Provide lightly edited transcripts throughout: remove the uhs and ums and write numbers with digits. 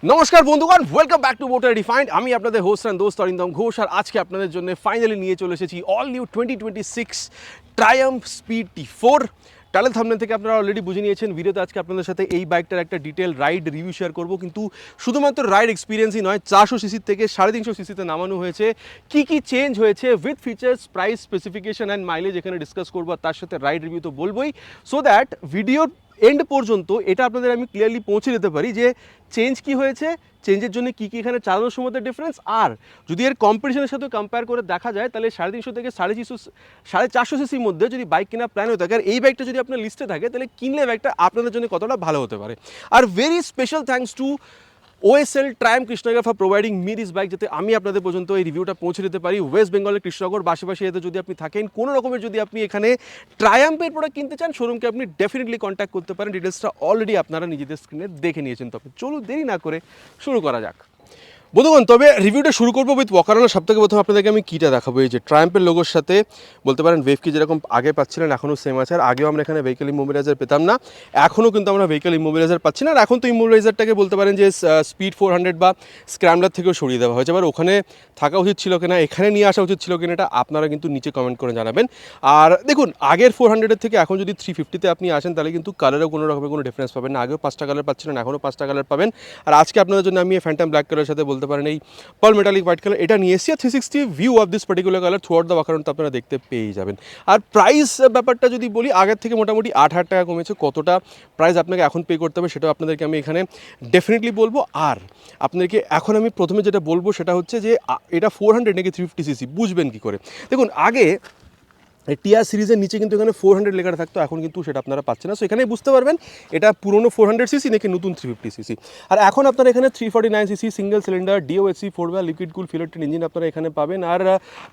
নমস্কার বন্ধুগণ, welcome back to motor refined. আমি আপনাদের হোস্ট অ্যান্ড দোস্ত অরিন্দম ঘোষ, আর আজকে আপনাদের জন্য ফাইনালি নিয়ে চলে এসেছি all new 2026 Triumf speed T4। Title thumbnail থেকে আপনারা অলরেডি বুঝে নিয়েছেন। ভিডিওতে আজকে আপনাদের সাথে এই বাইকটার একটা ডিটেল রাইড রিভিউ শেয়ার করব, কিন্তু শুধুমাত্র রাইড এক্সপিরিয়েন্সই নয়, 400 সিসির থেকে 350 সিসিতে নামানো হয়েছে, কি কি চেঞ্জ হয়েছে with features, price, specification and mileage এখানে ডিসকাস করবো, আর তার সাথে রাইড রিভিউ তো বলবোই, সো দ্যাট ভিডিওর এন্ড পর্যন্ত এটা আপনাদের আমি ক্লিয়ারলি পৌঁছে দিতে পারি যে চেঞ্জ কি হয়েছে, চেঞ্জের জন্য কী কী এখানে চালানোর সময় ডিফারেন্স, আর যদি এর কম্পিটিশনের সাথে কম্পেয়ার করে দেখা যায় তাহলে 350 থেকে 450 সিসির মধ্যে যদি বাইক কেনার প্ল্যান হয়ে থাকে আর এই বাইকটা যদি আপনার লিস্টে থাকে, তাহলে কিনলে বাইকটা আপনাদের জন্য কতটা ভালো হতে পারে। Are very special thanks to OSL Triumph Krishnanagar for providing me this bike, যাতে আমি আপনাদের পর্যন্ত এই রিভিউটা পৌঁছে দিতে পারি। ওয়েস্ট বেঙ্গলের কৃষ্ণনগর বাসে এতে যদি আপনি থাকেন, কোনো রকমের যদি আপনি এখানে ট্রায়াম্পের প্রোডাক্ট কিনতে চান, শোরুমকে আপনি ডেফিনেটলি কন্ট্যাক্ট করতে পারেন। ডিটেলসটা অলরেডি আপনারা নিজেদের স্ক্রিনে দেখে নিয়েছেন। তবে চলুন দেরি না করে শুরু করা যাক বন্ধুগণ। তবে রিভিউটা শুরু করবো উইথ ওয়াকারানোর। সবথেকে প্রথমে আপনাদেরকে আমি কিটা দেখাবো। এই যে ট্রায়াম্পের লোগোর সাথে বলতে পারেন ওয়েভ কি যেরকম আগে পাচ্ছিলেন এখনও সেম আছে। আর আগেও আমরা এখানে ভেহিকেল ইমোবিলাইজার পেতাম না, এখনও কিন্তু আমরা ভেহিকেল ইমোবিলাইজার পাচ্ছি না। আর এখন তো ইমোবিলাইজারটাকে বলতে পারেন যে স্পিড 400 বা স্ক্র্যামলার থেকেও সরিয়ে দেওয়া হয়েছে। এবার ওখানে থাকা উচিত ছিল কিনা, এখানে নিয়ে আসা উচিত ছিল কিনা, এটা আপনারা কিন্তু নিচে কমেন্ট করে জানাবেন। আর দেখুন, আগের 400-এর থেকে এখন যদি 350-তে আপনি আসেন, তাহলে কিন্তু কালারেও কোনো রকমের কোনো ডিফারেন্স পাবেন না। আগেও 5টা কালার পাচ্ছিলেন, এখনও 5টা কালার পাবেন। আর আজকে আপনাদের জন্য আমি ফ্যান্টম ব্ল্যাক কালারের সাথে বলতে পারেন এই পার্ল মেটালিক হোয়াইট কালার এটা নিয়ে এসেছি। 360 view of this particular colour throughout the ওয়াকারনটা আপনারা দেখতে পেয়ে যাবেন। আর প্রাইস ব্যাপারটা যদি বলি, আগের থেকে মোটামুটি 8,000 টাকা কমেছে। কতটা প্রাইস আপনাকে এখন পে করতে হবে সেটাও আপনাদেরকে আমি এখানে ডেফিনেটলি বলবো। আর আপনাদেরকে এখন আমি প্রথমে যেটা বলবো সেটা হচ্ছে যে এটা 400 নাকি 350 সিসি বুঝবেন কী করে। দেখুন, আগে টিআর সিরিজের নিচে কিন্তু এখানে 400 লেখা থাকতো, এখন কিন্তু সেটা আপনারা পাচ্ছেন না। সো এখানেই বুঝতে পারবেন এটা পুরনো 400 সিসি নাকি নতুন 350 সিসি। আর এখন আপনারা এখানে 349 CC single cylinder DOSC 4 liquid cool ফিলারটেড ইঞ্জিন আপনারা এখানে পাবেন। আর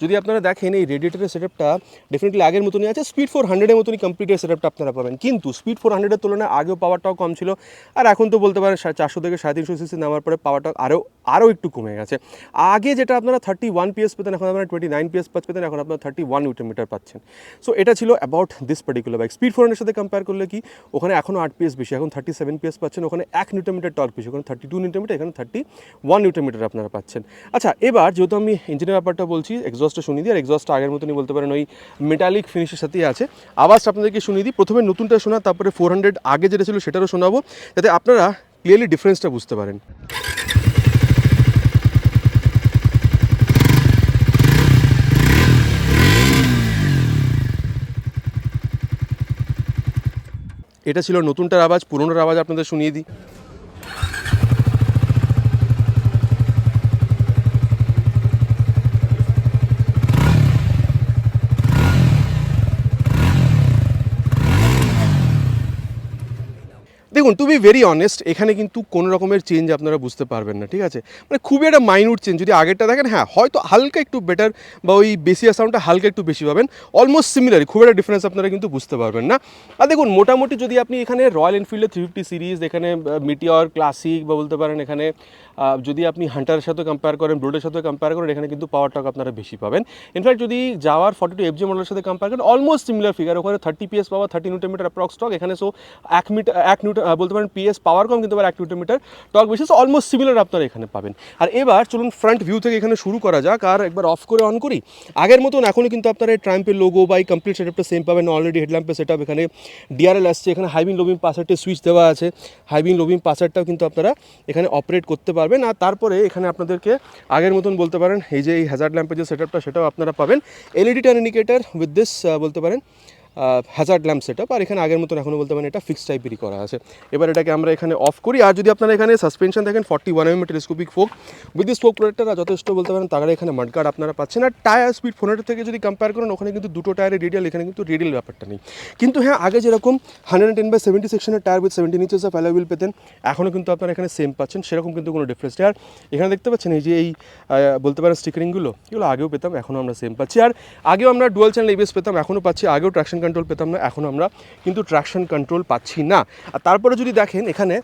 যদি আপনারা দেখেন এই রেডিয়েটরের সেটআপটা ডেফিনেটলি আগের মতনই আছে, স্পিড 400-এর মতনই কমপ্লিটের সেটআপটা আপনারা পাবেন। কিন্তু স্পিড 400-এর তুলনায় আগেও পাওয়ারটাও কম ছিল, আর এখন তো বলতে পারেন 400 থেকে 350 সিসি নেওয়ার পরে পাওয়ারটা আরও একটু কমে গেছে। আগে যেটা আপনারা 31 PS পেতেন, এখন আপনারা 29 PS পেতেন, এখন আপনারা 31 নিউটন মিটার পাচ্ছেন। সো এটা ছিল about this particular bike. Speed 400-এর সাথে কম্পেয়ার করলে কি, ওখানে এখনও 8 PS বেশি, এখন 37 PS পাচ্ছেন। ওখানে 1 নিউটন মিটার টর্ক বেশি, ওখানে 32 নিউটন মিটার, এখানে 31 নিউটন মিটার আপনারা পাচ্ছেন। আচ্ছা, এবার যেহেতু আমি ইঞ্জিনের ব্যাপারটা বলছি, এক্সজস্টটা শুনিয়ে দিই। আর এক্সজস্টটা আগের মতনই বলতে পারেন ওই মেটালিক ফিনিশের সাথেই আছে। আওয়াজটা আপনাদেরকে শুনিয়ে দিই। প্রথমে নতুনটা শোনা, তারপরে 400 আগে যেটা ছিল সেটারও শোনাবো, যাতে আপনারা ক্লিয়ারলি ডিফারেন্সটা বুঝতে পারেন। এটা ছিল নতুনটার আওয়াজ, পুরোনোর আওয়াজ আপনাদের শুনিয়ে দিই। দেখুন, টু বি ভেরি অনেস্ট, এখানে কিন্তু কোনো রকমের চেঞ্জ আপনারা বুঝতে পারবেন না, ঠিক আছে? মানে খুবই একটা মাইনিউট চেঞ্জ। যদি আগেরটা দেখেন, হ্যাঁ হয়তো হালকা একটু বেটার বা ওই বেসিক সাউন্ডটা হালকা একটু বেশি পাবেন, অলমোস্ট সিমিলারই, খুব একটা ডিফারেন্স আপনারা কিন্তু বুঝতে পারবেন না। আর দেখুন, মোটামুটি যদি আপনি এখানে রয়্যাল এনফিল্ডের 350 সিরিজ, এখানে মিটিওর ক্লাসিক বা বলতে পারেন এখানে যদি আপনি হান্টারের সাথে কম্পেয়ার করেন, ব্রোডের সাথে কম্পেয়ার করেন, এখানে কিন্তু পাওয়ার টর্ক আপনারা বেশি পাবেন। ইনফ্যাক্ট যদি যাওয়ার 42 FJ মডেলের সাথে কম্পেয়ার করেন, অলমোস্ট সিমিলার ফিগার। ওখানে 30 PS পাওয়ার, 30 নিউটন মিটার অ্যাপ্রক্স টর্ক, এখানে সো 1 নিউটন বলতে পারেন PS পাওয়ার কম, কিন্তু আবার 1 নিউটন মিটার টর্ক বেশি। অলমোস্ট সিমিলার আপনারা এখানে পাবেন। আর এবার চলুন ফ্রন্ট ভিউ থেকে এখানে শুরু করা যাক। আর একবার অফ করে অন করি, আগের মতন এখনও কিন্তু আপনারা এই ট্রায়াম্পের লোগো বা এই কমপ্লিট সেটআপটা সেম পাবেন। অলরেডি হেডল্যাম্পের সেটআপ, এখানে ডিআরএল আসছে, এখানে হাইবিম লোবিম পাসারটের সুইচ দেওয়া আছে। হাইবিম লোবিম পাসারটাও কিন্তু আপনারা এখানে অপারেট করতে পারবেন। আর তারপরে এখানে আপনাদেরকে আগের মতন বলতে পারেন এই যে এই হ্যাজার্ড ল্যাম্পের যে সেটআপটা সেটাও আপনারা পাবেন। LED turn indicator with this বলতে পারেন হ্যাজার্ড ল্যাম্প সেটআপ। আর এখানে আগের মতন এখনও বলতে পারেন এটা ফিক্সড টাইপেরই করা আছে। এবার এটাকে আমরা এখানে অফ করি। আর যদি আপনারা এখানে সাসপেনশন দেখেন 41 mm telescopic folk with this folk protector, যথেষ্ট বলতে পারেন তারা এখানে মাডগার্ড আপনারা পাচ্ছেন। আর টায়ার স্পিড 400 থেকে যদি কম্পেয়ার করেন, ওখানে কিন্তু দুটো টায়ারের রেডিয়াল, এখানে কিন্তু রেডিয়াল ব্যাপারটা নেই। কিন্তু হ্যাঁ, আগে যেরকম 110/70 সেকশনের tyre with 17 inches of alloy wheel পেতেন, এখনও কিন্তু আপনারা এখানে সেম পাচ্ছেন, সেরকম কিন্তু কোনো ডিফারেন্স নেই। আর এখানে দেখতে পাচ্ছেন এই যে এই বলতে পারেন স্টিকারিংগুলো, এগুলো আগেও পেতাম, এখনও আমরা সেম পাচ্ছি। আর আগেও আমরা ডুয়াল চ্যানেল এবিএস পেতাম, এখনও পাচ্ছি। আগেও ট্র্যাকশন কন্ট্রোল পেতাম না, এখন আমরা কিন্তু ট্র্যাকশন কন্ট্রোল পাচ্ছি না। আর তারপরে যদি দেখেন এখানে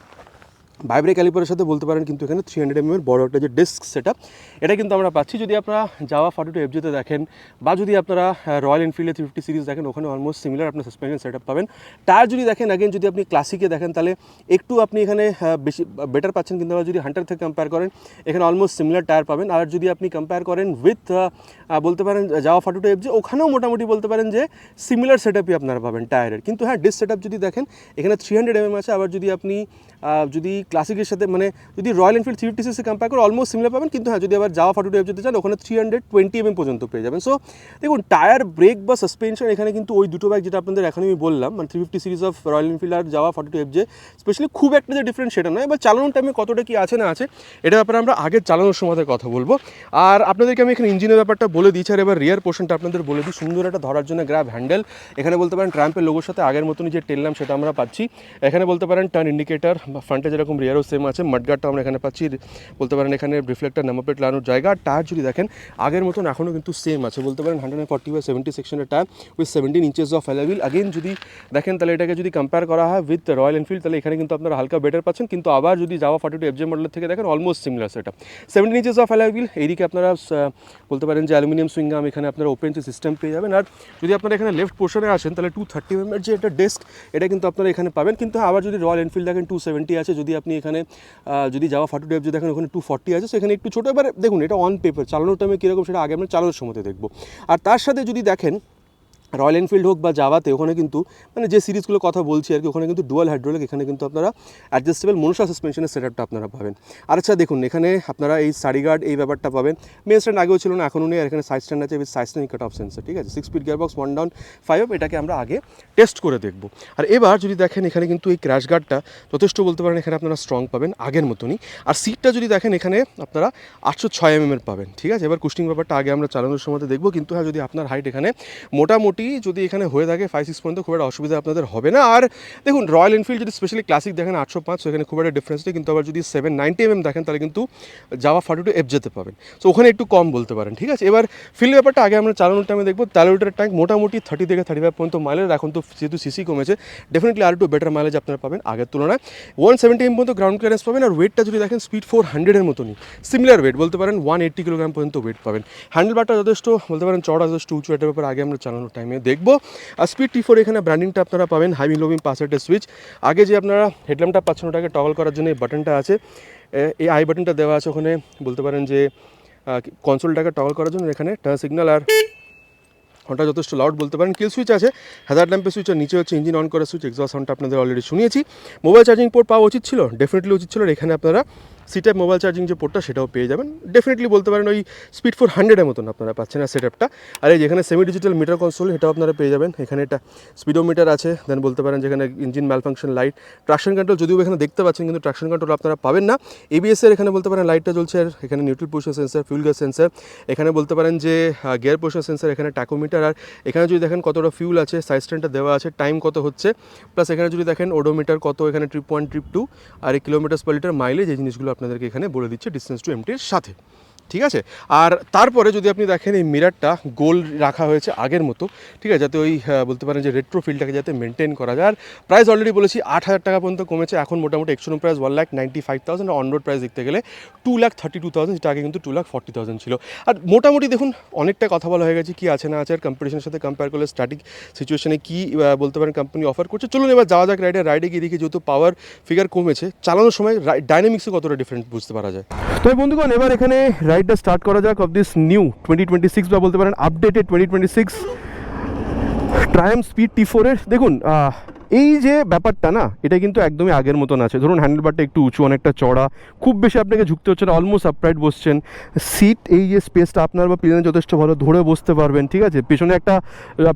ভাইব্রে ক্যালিপারের সাথে বলতে পারেন কিন্তু এখানে 300 mm বড় একটা যে ডিস্ক সেটআপ এটা কিন্তু আমরা পাচ্ছি। যদি আপনারা জাভা 42 FJ-তে দেখেন বা যদি আপনারা রয়্যাল এনফিল্ডের 350 সিরিজ দেখেন, ওখানে অলমোস্ট সিমিলার আপনার সাসপেনশন সেটআপ পাবেন। টায়ার যদি দেখেন অ্যাগেন, যদি আপনি ক্লাসিকে দেখেন তাহলে একটু আপনি এখানে বেশি বেটার পাচ্ছেন, কিন্তু আবার যদি হান্টার থেকে কম্পেয়ার করেন এখানে অলমোস্ট সিমিলার টায়ার পাবেন। আর যদি আপনি কম্পেয়ার করেন উইথ বলতে পারেন জাভা 42 FJ, ওখানেও মোটামুটি বলতে পারেন যে সিমিলার সেটআপই আপনারা পাবেন টায়ারের। কিন্তু হ্যাঁ, ডিস্ক সেটআপ যদি দেখেন এখানে 300 mm আছে। আবার যদি আপনি যদি ক্লাসিকের সাথে মানে যদি রয়্যাল এনফিল্ড 350 কম্পেয়ার করে অলমোস্ট সিমিলার পাবেন। কিন্তু হ্যাঁ, যদি আবার জাভা 42 FJ চান ওখানে 320 mm পর্যন্ত পেয়ে যাবেন। সো দেখুন, টায়ার, ব্রেক বা সাসপেনশন এখানে কিন্তু ওই দুটো বাইক যেটা আপনাদের এখন আমি বললাম, মানে 350 সিরিজ অফ রয়্যাল এনফিল্ড আর জাভা 42 FJ স্পেশালি খুব একটা যে ডিফারেন্ট সেটা নয়। এবার চালানোর টাইমে কতটা কি আছে না আছে এটা ব্যাপারে আমরা আগের চালানোর সময় কথা বলবো। আর আপনাদেরকে আমি এখানে ইঞ্জিনের ব্যাপারটা বলে দিচ্ছি। আর এবার রিয়ার পোর্শনটা আপনাদের বলে দিই। সুন্দর একটা ধরার জন্য গ্র্যাব হ্যান্ডেল, এখানে বলতে পারেন ট্রাম্পের লোগোর সাথে আগের মতনই যে টেল ল্যাম্প সেটা আমরা পাচ্ছি। এখানে বলতে পারেন টার্ন ইন্ডিকেটার, ফ্রন্টে যেরকম রিয়ারও সেম আছে। মাডগার্ডটা আমরা এখানে পাচ্ছি, বলতে পারেন এখানে রিফ্লেক্টার, নাম্বার প্লেট লাগানোর জায়গা। টায়ার যদি দেখেন আগের মতন এখনও কিন্তু সেম আছে, বলতে পারেন 140/70 সেকশনের tyre with 17 inches of alloy wheel. Again যদি দেখেন তাহলে এটাকে যদি কম্পেয়ার করা হয় উইথ রয়্যাল এনফিল্ড তাহলে এখানে কিন্তু আপনারা হালকা বেটার পাচ্ছেন। কিন্তু আবার যদি জাভা 42 FJ মডেলের থেকে দেখেন অলমোস্ট সিমিলার সেটা 17 ইঞ্চেস অফ অ্যালয় হুইল। এইদিকে আপনারা বলতে পারেন যে অ্যালুমিনিয়াম সুইংগাম, এখানে আপনারা ওপেন যে সিস্টেম পেয়ে যাবেন। আর যদি আপনারা এখানে লেফট পোর্শনে আসেন তাহলে 230 mm যে এটা ডেস্ক এটা কিন্তু আপনারা এখানে পাবেন। কিন্তু আবার যদি রয়্যাল এনফিল্ড দেখেন 270 আছে, যদি আপনি এখানে যদি জাভা 42 FJ দেখেন ওখানে 240 আছে, সেখানে একটু ছোটো। এবার দেখুন এটা অন পেপার, চালানোর টাইমে কীরকম সেটা আগে আমরা চালানোর সময় দেখবো। আর তার সাথে যদি দেখেন রয়্যাল এনফিল্ড হোক বা জাভাতে, ওখানে কিন্তু মানে যে সিরিজগুলো কথা বলছি আর কি, ওখানে কিন্তু ডুয়াল হাইড্রোলিক, এখানে কিন্তু আপনারা অ্যাডজাস্টেবল মনোসা সাসপেনশনের সেটআপটা আপনারা পাবেন। আর আচ্ছা দেখুন, এখানে আপনারা এই সারি গার্ড এই ব্যাপারটা পাবেন। মেন স্ট্যান্ড আগেও ছিল না, এখনও নেই। আর এখানে সাইড স্ট্যান্ড আছে with side stand cut off sensor, ঠিক আছে। 6 speed gear box, 1 down 5 up, এটাকে আমরা আগে টেস্ট করে দেখব। আর এবার যদি দেখেন এখানে কিন্তু এই ক্র্যাশ গার্ডটা যথেষ্ট বলতে পারেন এখানে আপনারা স্ট্রং পাবেন আগের মতনই। আর সিটটা যদি দেখেন এখানে আপনারা 806 mm পাবেন, ঠিক আছে। এবার কুস্টিং ব্যাপারটা আগে আমরা চালানোর সময় দেখবো। কিন্তু হ্যাঁ, যদি আপনার হাইট এখানে মোটামুটি যদি এখানে হয়ে থাকে 5-6 পর্যন্ত, খুব একটা অসুবিধা আপনাদের হবে না। আর দেখুন রয়্যাল এনফিল্ড যদি স্পেশালি ক্লাসিক দেখেন 805, এখানে খুব একটা ডিফারেন্স নেই। কিন্তু আবার যদি 790 mm দেখেন তাহলে কিন্তু জাভা 42 FJ-তে পাবেন। সো ওখানে একটু কম বলতে পারেন, ঠিক আছে। এবার ফিল ব্যাপারটা আগে আমরা চালানোর টাইমে দেখবো। 13 লিটার ট্যাঙ্ক, মোটামুটি 30 থেকে 35 পর্যন্ত মাইলেজ। এখন তো যেহেতু সিসি কমেছে ডেফিনেটলি আর একটু বেটার মাইলেজ আপনারা পাবেন আগের তুলনায়। 170 mm পর্যন্ত গ্রাউন্ড ক্লিয়ারেন্স পাবেন। আর ওয়েটটা যদি দেখেন স্পিড 400-এর মতনই সিমিলার ওয়েট, বলতে পারেন 180 কিলোগ্রাম পর্যন্ত ওয়েট পাবেন। হ্যান্ডেল বারটা যথেষ্ট বলতে পারেন চড়া, যথেষ্ট উঁচু, এটার ব্যাপারে আগে আমরা চালানোর টাইমে দেখবো। আর স্পিড T4 এখানে ব্র্যান্ডিংটা আপনারা পাবেন, হাই লো বিম পাসেটের সুইচ। আগে যে আপনারা হেডল্যাম্পটা পাচ্ছেন ওটাকে টগল করার জন্য এই বাটনটা আছে, এই আই বাটনটা দেওয়া আছে ওখানে, বলতে পারেন যে কনসোলটাকে টগল করার জন্য এখানে টার্ন সিগন্যাল। আর ওটা যথেষ্ট লাউড বলতে পারেন। কিল সুইচ আছে, হ্যাজার্ড ল্যাম্পের সুইচ, আর নিচে হচ্ছে ইঞ্জিন অন করার সুইচ। এক্সস্ট সাউন্ডটা আপনাদের অলরেডি শুনিয়েছি। মোবাইল চার্জিং পোর্ট পাওয়া উচিত ছিল, ডেফিনেটলি উচিত ছিল। এখানে আপনারা সিটাইপ মোবাইল চার্জিং যে পোর্টটা সেটাও পেয়ে যাবেন। ডেফিনেটলি বলতে পারেন ওই স্পিড 400-এর মতন আপনারা পাচ্ছেন আর সেটআপটা। আর এই যেখানে সেমি ডিজিটাল মিটার কনসোল এটাও আপনারা পেয়ে যাবেন। এখানে এটা স্পিডোমিটার আছে, দেন বলতে পারেন যেখানে engine malfunction light, traction control যদিও এখানে দেখতে পাচ্ছেন, কিন্তু ট্রাকশন কন্ট্রোল আপনারা পাবেন না। এবিএসের এখানে বলতে পারেন লাইটটা জ্বলছে। আর এখানে neutral position sensor, fuel gas sensor, এখানে বলতে পারেন যে গিয়ার পজিশন সেন্সার, এখানে ট্যাকোমিটার। আর এখানে যদি দেখেন কতটা ফিউল আছে, সাইড স্ট্যান্ডটা দেওয়া আছে, টাইম কত হচ্ছে, প্লাস এখানে যদি দেখেন ওডোমিটার কত, এখানে ট্রিপ 1, ট্রিপ 2, আর এই কিলোমিটার পার লিটার মাইলেজ, এই জিনিসগুলো আপনাদেরকে এখানে বলে দিচ্ছে ডিস্টেন্স টু এমটির সাথে, ঠিক আছে। আর তারপরে যদি আপনি দেখেন এই মিরারটা গোল রাখা হয়েছে আগের মতো, ঠিক আছে, যাতে ওই বলতে পারেন যে রেট্রো ফিলটাকে যাতে মেনটেন করা যায়। আর প্রাইস অলরেডি বলেছি 8,000 টাকা পর্যন্ত কমেছে। এখন মোটামুটি এক্সশোরুম প্রাইস 1,95,000, আর অনরোড প্রাইস দেখতে গেলে 2,32,000, যেটা আগে কিন্তু 2,40,000 ছিল। আর মোটামুটি দেখুন অনেকটা কথা বলা হয়ে গেছে কী আছে না আছে, আর কম্পিটিশনের সাথে কম্পেয়ার করলে স্ট্যাটিক সিচুয়েশনে কী বলতে পারেন কোম্পানি অফার করছে। চলুন এবার যাওয়া যাক রাইডে গিয়ে দেখি, যেহেতু পাওয়ার ফিগার কমেছে, চালানোর সময় ডাইনামিক্সে কতটা ডিফারেন্ট বুঝতে পারা যায়। তো বন্ধুগণ, এবার এখানে রাইডটা স্টার্ট করা যাক অফ দিস নিউ 2026 বা বলতে পারেন আপডেটেড 2026 ট্রায়াম্ফ স্পিড T4-এর। দেখুন এই যে ব্যাপারটা না, এটা কিন্তু একদমই আগের মতন আছে। ধরুন হ্যান্ডেলবারটা একটু উঁচু, অনেকটা চড়া, খুব বেশি আপনাকে ঝুঁকতে হচ্ছে না, অলমোস্ট আপরাইট বসছেন। সিট এই যে স্পেসটা আপনার বা পিছনে যথেষ্ট ভালো, ধরে বসতে পারবেন, ঠিক আছে। পেছনে একটা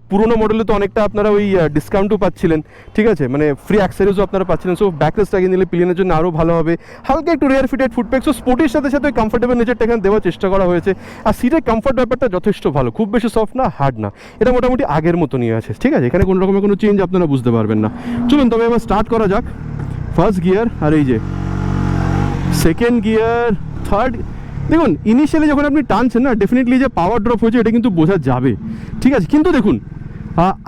পুরোনো মডেলে তো অনেকটা আপনারা ওই ডিসকাউন্টও পাচ্ছিলেন, ঠিক আছে, মানে ফ্রি অ্যাক্সেসরিজও আপনারা পাচ্ছিলেন। সো ব্যাকরেস্ট আগে নিলে পিলিয়নের জন্য আরও ভালো হবে। হালকা একটু রেয়ার ফিটেড ফুটপ্যাক, সো স্পোর্টির সাথে সাথে ওই কমফোর্টেবল নেচারটা এখানে দেওয়ার চেষ্টা করা হয়েছে। আর সিটের কমফোর্ট ব্যাপারটা যথেষ্ট ভালো, খুব বেশি সফট না, হার্ড না, এটা মোটামুটি আগের মতনই আছে, ঠিক আছে। এখানে কোনো রকমের কোনো চেঞ্জ আপনারা বুঝতে পারবেন না। চলুন তবে এবার স্টার্ট করা যাক। ফার্স্ট গিয়ার, আর এই যে সেকেন্ড গিয়ার, থার্ড। দেখুন ইনিশিয়ালি যখন আপনি টানছেন না, ডেফিনেটলি যে পাওয়ার ড্রপ হয়েছে এটা কিন্তু বোঝা যাবে, ঠিক আছে। কিন্তু দেখুন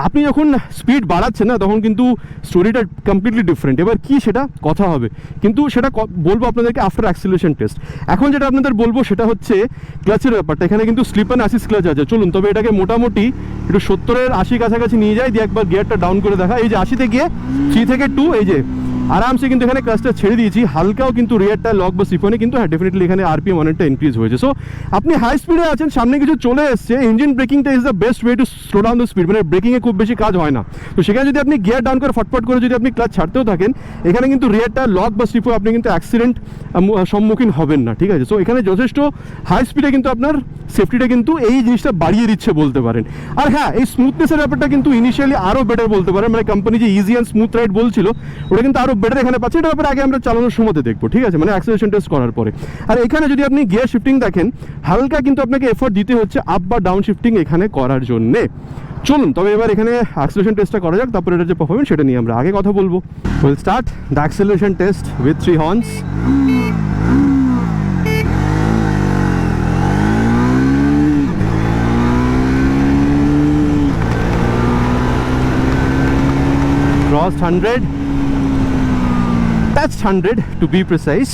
আপনি যখন স্পিড বাড়াচ্ছেন না তখন কিন্তু স্টোরিটা কমপ্লিটলি ডিফারেন্ট। এবার কি সেটা কথা হবে, কিন্তু সেটা বলবো আপনাদেরকে আফটার অ্যাক্সিলারেশন টেস্ট। এখন যেটা আপনাদের বলবো সেটা হচ্ছে ক্লাচের ব্যাপারটা। এখানে কিন্তু স্লিপ অ্যান্ড অ্যাসিস্ট ক্লাচ আছে। চলুন তবে এটাকে মোটামুটি একটু 70-80 কাছাকাছি নিয়ে যায়, দিয়ে একবার গিয়ারটা ডাউন করে দেখা। এই যে 80-তে গিয়ে 3 থেকে 2, এই যে আরামসে কিন্তু এখানে ক্লাচটা ছেড়ে দিয়েছি। হালকাও কিন্তু রিয়ারটা লক বা সিফনে কিন্তু হ্যাঁ ডেফিনেটলি এখানে আরপিএম অনেকটা ইনক্রিজ হয়েছে। সো আপনি হাই স্পিডে আছেন, সামনে কিছু চলে এসছে, ইঞ্জিন ব্রেকিংটা is the best way to slow down the speed. মানে ব্রেকিংয়ে খুব বেশি কাজ হয় না। তো সেখানে যদি আপনি গিয়ার ডাউন করে ফটফট করে যদি আপনি ক্লাচ ছাড়তেও থাকেন, এখানে কিন্তু রিয়ারটা লক বা স্লিপে আপনি কিন্তু অ্যাক্সিডেন্ট সম্মুখীন হবেন না। ঠিক আছে, সো এখানে যথেষ্ট হাই স্পিডে কিন্তু আপনার সেফটিটা কিন্তু এই জিনিসটা বাড়িয়ে দিচ্ছে বলতে পারেন। আর হ্যাঁ, এই স্মুথনেসের ব্যাপারটা কিন্তু ইনিশিয়ালি আরও বেটার বলতে পারেন। মানে কোম্পানি যে ইজি অ্যান্ড স্মুথ রাইড বলছিল ওটা কিন্তু আরও বেটার এখানে পাচ্ছে। এটা ব্যাপারে আগে আমরা চালানোর সময়তে দেখবো, ঠিক আছে, মানে অ্যাক্সিলারেশন টেস্ট করার পরে। আর এখানে যদি আপনি গিয়ার শিফটিং দেখেন, হালকা কিন্তু আপনাকে এফোর্ট দিতে হচ্ছে আপ বা ডাউন শিফটিং এখানে করার জন্যে। চলুন তবে এবার এখানে অ্যাক্সিলারেশন টেস্টটা করা যাক, তারপরে এটা যে পারফরমেন্স সেটা নিয়ে আমরা আগে কথা বলবো। Will start the acceleration test with 3 horns. Crossed 100, touched 100 to be precise.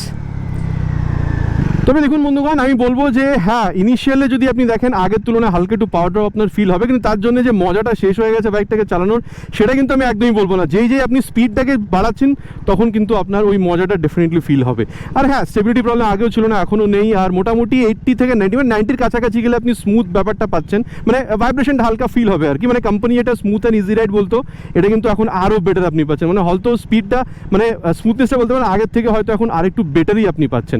তবে দেখুন বন্ধুগণ, আমি বলবো যে হ্যাঁ, ইনিশিয়ালে যদি আপনি দেখেন আগের তুলনায় হালকা একটু পাওয়ার ড্রপ আপনার ফিল হবে, কিন্তু তার জন্য যে মজাটা শেষ হয়ে গেছে বাইকটাকে চালানোর, সেটা কিন্তু আমি একদমই বলবো না। যেই আপনি স্পিডটাকে বাড়াচ্ছেন তখন কিন্তু আপনার ওই মজাটা ডেফিনেটলি ফিল হবে। আর হ্যাঁ, স্টেবিলিটি প্রবলেম আগেও ছিল না, এখনও নেই। আর মোটামুটি 80 থেকে 90-90-র কাছাকাছি গেলে আপনি স্মুথ ব্যাপারটা পাচ্ছেন, মানে ভাইব্রেশনটা হালকা ফিল হবে আর কি। মানে কোম্পানি এটা স্মুথ অ্যান্ড ইজি রাইড বলতো, এটা কিন্তু এখন আরও বেটার আপনি পাচ্ছেন। মানে হয়তো স্পিডটা মানে স্মুথনেসটা বলতে পারেন আগের থেকে হয়তো এখন আরেকটু বেটারই আপনি পাচ্ছেন।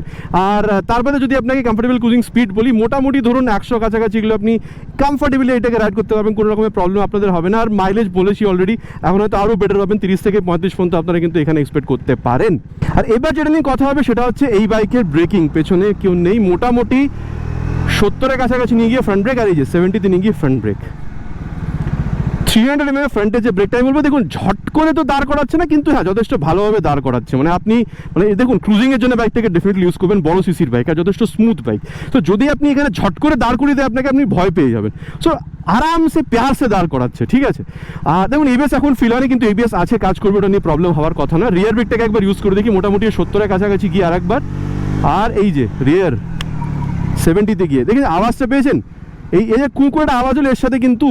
আর তার বাদে যদি আপনাকে কমফোর্টেবল ক্রুজিং স্পিড বলি, মোটামুটি ধরুন 100 কাছাকাছি গেলে আপনি কমফোর্টেবলি এটাকে রাইড করতে পারবেন, কোনো রকমের প্রবলেম আপনাদের হবে না। আর মাইলেজ বলেছি অলরেডি, এখন হয়তো আরও বেটার পাবেন, 30 থেকে 35 পর্যন্ত আপনারা কিন্তু এখানে এক্সপেক্ট করতে পারেন। আর এবার যেটা নিয়ে কথা হবে সেটা হচ্ছে এই বাইকের ব্রেকিং। পেছনে কেউ নেই, মোটামুটি 70-এর কাছাকাছি নিয়ে গিয়ে ফ্রন্ট ব্রেক, আর এই যে 70-তে নিয়ে গিয়ে ফ্রন্ট ব্রেক। 300 mm ফ্রন্টে যে ব্রেকটা আমি বলবো, দেখুন ঝট করে তো দাঁড় করাচ্ছে না, কিন্তু হ্যাঁ যথেষ্ট ভালোভাবে দাঁড় করাচ্ছে। মানে আপনি মানে দেখুন ক্রুজিংয়ের জন্য বাইকটাকে ডেফিনেটলি ইউজ করবেন, বড় সিসির বাইক আর যথেষ্ট স্মুথ বাইক। তো যদি আপনি এখানে ঝট করে দাঁড় করিয়ে দেয় আপনাকে, আপনি ভয় পেয়ে যাবেন। সো আরামসে প্যারসে দাঁড় করাচ্ছে, ঠিক আছে। আর দেখুন এবিএস এখন ফিল হয়নি, কিন্তু এবিএস আছে, কাজ করবে, ওটা নিয়ে প্রবলেম হওয়ার কথা না। রিয়ার ব্রেকটাকে একবার ইউজ করে দেখি, মোটামুটি 70-এর কাছাকাছি গিয়ে আর একবার, আর এই যে রিয়ার 70-তে গিয়ে দেখেন আওয়াজটা পেয়েছেন, এই যে কুকুরটা আওয়াজ হলো, এর সাথে কিন্তু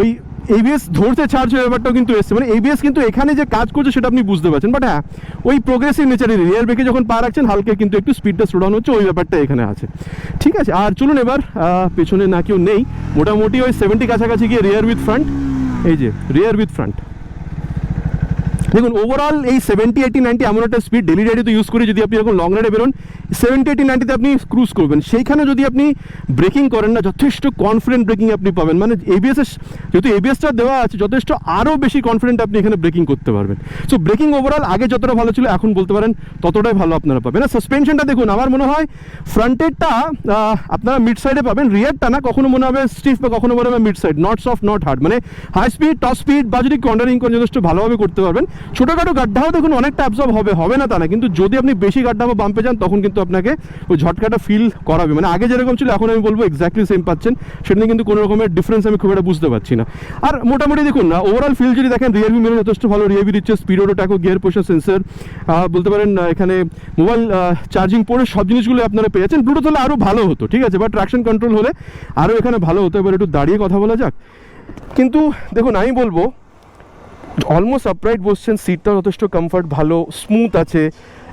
ওই এবিএস ধরতে চার্জ হয়ে ব্যাপারটাও কিন্তু এসছে। মানে এবিএস কিন্তু এখানে যে কাজ করছে সেটা আপনি বুঝতে পারছেন। বাট হ্যাঁ, ওই প্রোগ্রেসিভ নেচারের রিয়ার ব্রেকে যখন পা রাখছেন হালকা কিন্তু একটু স্পিডটা স্লো ডাউন হচ্ছে, ওই ব্যাপারটা এখানে আছে, ঠিক আছে। আর চলুন এবার পেছনে না কেউ নেই, মোটামুটি ওই 70 কাছাকাছি গিয়ে রিয়ার উইথ ফ্রন্ট, এই যে রিয়ার উইথ ফ্রন্ট। দেখুন ওভারঅল এই 70-80-90 এমন একটা স্পিড ডেলি রাইডে তো ইউজ করি। যদি আপনি এখন লং রাইডে বেরোন 70-80-90-তে আপনি ক্রুজ করবেন, সেইখানে যদি আপনি ব্রেকিং করেন না, যথেষ্ট কনফিডেন্ট ব্রেকিং আপনি পাবেন। মানে এবিএস যেহেতু এবিএসটা দেওয়া আছে, যথেষ্ট আরও বেশি কনফিডেন্ট আপনি এখানে ব্রেকিং করতে পারবেন। সো ব্রেকিং ওভারঅল আগে যতটা ভালো ছিল এখন বলতে পারেন ততটাই ভালো আপনারা পাবেন। আর সাসপেনশনটা দেখুন, আমার মনে হয় ফ্রন্টেরটা আপনারা মিড সাইডে পাবেন, রিয়ারটা না কখনো মনে হবে স্টিফ বা কখনো মনে হবে mid side, not soft not hard. মানে হাই স্পিড টপ স্পিড বা যদি কর্নারিং করেন যথেষ্ট ভালোভাবে করতে পারবেন। ছোটোখাটো গাড্ডাও দেখুন অনেকটা অ্যাবজর্ব হবে না তা না, কিন্তু যদি আপনি বেশি গাড্ডা বা বাম্পে যান তখন কিন্তু আপনাকে ওই ঝটকাটা ফিল করাবে। মানে আগে যেরকম ছিল এখন আমি বলবো এক্স্যাক্টলি সেম পাচ্ছেন, সেটা নিয়ে কিন্তু কোনো রকমের ডিফারেন্স আমি খুব একটা বুঝতে পারছি না। আর মোটামুটি দেখুন না ওভারঅল ফিল যদি দেখেন, রিয়ার ভিউ মিরর যথেষ্ট ভালো রিয়ার ভিউ দিচ্ছে, স্পিডোটো ট্যাকো, গিয়ার পোশন সেন্সর, বলতে পারেন এখানে মোবাইল চার্জিং পোর্ট, সব জিনিসগুলো আপনারা পেয়ে যাচ্ছেন। ব্লুটুথ হলে আরও ভালো হতো, ঠিক আছে, বা ট্র্যাকশন কন্ট্রোল হলে আরও এখানে ভালো হতো। এবার একটু দাঁড়িয়ে কথা বলা যাক। কিন্তু দেখুন আমি বলবো অলমোস্ট আপরাইট বসছেন, সিটটাও যথেষ্ট কমফর্ট ভালো, স্মুথ আছে।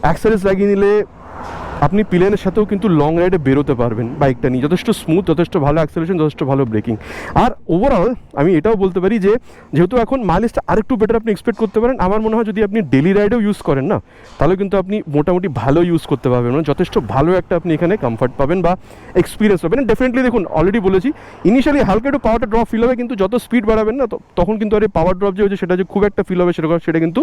অ্যাক্সেসরিজ লাগিয়ে নিলে আপনি প্লেনের সাথেও কিন্তু লং রাইডে বেরোতে পারবেন বাইকটা নিয়ে, যথেষ্ট স্মুথ, যথেষ্ট ভালো অ্যাক্সেলারেশন, যথেষ্ট ভালো ব্রেকিং। আর ওভারঅল আমি এটাও বলতে পারি যে যেহেতু এখন মাইলেজটা আরেকটু বেটার আপনি এক্সপেক্ট করতে পারেন। আমার মনে হয় যদি আপনি ডেলি রাইডেও ইউজ করেন না, তাহলে কিন্তু আপনি মোটামুটি ভালো ইউজ করতে পারবেন, মানে যথেষ্ট ভালো একটা আপনি এখানে কমফর্ট পাবেন বা এক্সপিরিয়েন্স পাবেন। ডেফিনেটলি দেখুন অলরেডি বলেছি ইনিশিয়ালি হালকা একটু পাওয়ারটা ড্রপ ফিল হবে, কিন্তু যত স্পিড বাড়াবেন না তখন কিন্তু আর এই পাওয়ার ড্রপ যে হচ্ছে সেটা যে খুব একটা ফিল হবে সেটা কিন্তু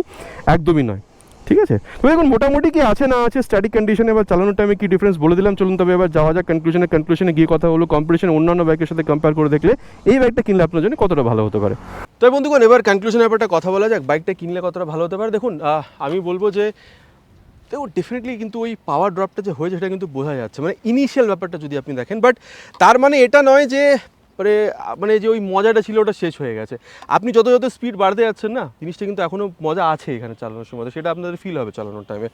একদমই নয়, ঠিক আছে। তো এখন মোটামুটি কি আছে না আছে স্ট্যাটিক কন্ডিশনে বা চালানোর টাইমে কি ডিফারেন্স বলে দিলাম। চলুন তবে এবার যাওয়া যাক কনক্লুশনে গিয়ে কথা হলো কম্পিটিশন অন্যান্য বাইকের সাথে কম্পেয়ার করে দেখলে এই বাইকটা কিনলে আপনার জন্য কতটা ভালো হতে পারে। তো বন্ধুগণ এবার কনক্লুশনের ব্যাপারটা কথা বলা যাক, বাইকটা কিনলে কতটা ভালো হতে পারে। দেখুন আমি বলবো যে দেখুন ডেফিনেটলি কিন্তু ওই পাওয়ার ড্রপটা যে হয়েছে সেটা কিন্তু বোঝা যাচ্ছে, মানে ইনিশিয়াল ব্যাপারটা যদি আপনি দেখেন। বাট তার মানে এটা নয় যে মানে যে ওই মজাটা ছিল ওটা শেষ হয়ে গেছে। আপনি যত যত স্পিড বাড়তে যাচ্ছেন না, জিনিসটা কিন্তু এখনও মজা আছে এখানে চালানোর সময়, তো সেটা আপনাদের ফিল হবে চালানোর টাইমে।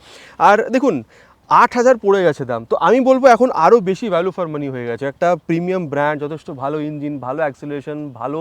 আর দেখুন 8,000 পড়ে গেছে দাম, তো আমি বলবো এখন আরও বেশি ভ্যালু ফর মানি হয়ে গেছে। একটা প্রিমিয়াম ব্র্যান্ড, যথেষ্ট ভালো ইঞ্জিন, ভালো অ্যাক্সিলারেশন, ভালো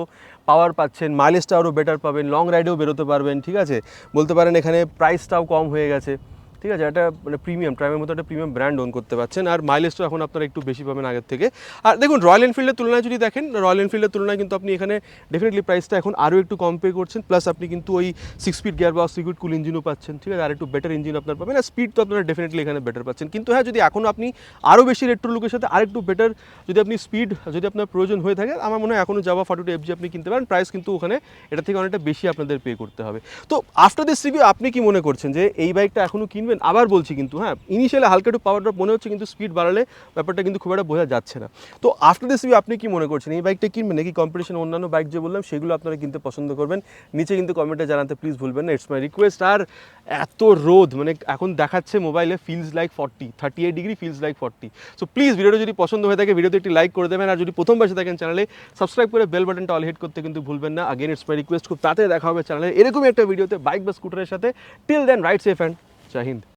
পাওয়ার পাচ্ছেন, মাইলেজটা আরও বেটার পাবেন, লং রাইডেও বেরোতে পারবেন, ঠিক আছে। বলতে পারেন এখানে প্রাইসটাও কম হয়ে গেছে, ঠিক আছে। একটা মানে প্রিমিয়াম ট্রাইমের মতো একটা প্রিমিয়াম ব্র্যান্ড ওন করতে পারছেন, আর মাইলেজটা এখন আপনারা একটু বেশি পাবেন আগের থেকে। আর দেখুন রয়্যাল এনফিল্ডের তুলনায় যদি দেখেন, রয়্যাল এনফিল্ডের তুলনায় কিন্তু আপনি এখানে ডেফিনেটলি প্রাইসটা এখন আরও একটু কম পে করছেন, প্লাস আপনি কিন্তু ওই 6 speed gear box, liquid cool ইঞ্জিনও পাচ্ছেন, ঠিক আছে। আর একটু বেটার ইঞ্জিন আপনার পাবেন, আর স্পিড তো আপনারা ডেফিনেটলি এখানে বেটার পাচ্ছেন। কিন্তু হ্যাঁ, যদি এখনও আপনি আরও বেশি রেট্রো লুকের সাথে আরেকটু বেটার যদি আপনি স্পিড যদি আপনার প্রয়োজন হয়ে থাকে, আমার মনে হয় এখনও জাভা 42 FG আপনি কিনতে পারেন। প্রাইস কিন্তু ওখানে এটা থেকে অনেকটা বেশি আপনাদের পে করতে হবে। তো আফটার দিস রিভিউ আপনি কি মনে করছেন যে এই বাইকটা এখনও কিনবেন? আবার বলছি কিন্তু হ্যাঁ, ইনিশিয়ালি হালকা একটু পাওয়ার ড্রপ মনে হচ্ছে, কিন্তু স্পিড বাড়ালে ব্যাপারটা কিন্তু খুব একটা বোঝা যাচ্ছে না। তো আফটার দিস রিভিউ আপনি কি মনে করছেন, এই বাইকটা কিনবেন নাকি কম্পিটিশন অন্যান্য বাইক যে বললাম সেগুলো আপনারা কিনতে পছন্দ করবেন? নিচে কিন্তু কমেন্টে জানাতে প্লিজ ভুলবেন না, ইটস মাই রিকোয়েস্ট। আর এত রোদ, মানে এখন দেখাচ্ছে মোবাইলে feels like 38 degree, feels like 40। So please ভিডিওটা যদি পছন্দ হয়ে থাকে ভিডিওতে একটি লাইক করে দেবেন, আর যদি প্রথমবার এসে থাকেন চ্যানেলে সাবস্ক্রাইব করে বেল বাটনটা অল হিট করতে কিন্তু ভুলবেন না। আগেন ইটস মাই রিকোয়েস্ট, খুব তাড়াতাড়ি দেখা হবে চ্যানেলে এরকমই একটা ভিডিওতে বাইক বা স্কুটারের সাথে। Till then ride safe and Jai Hind.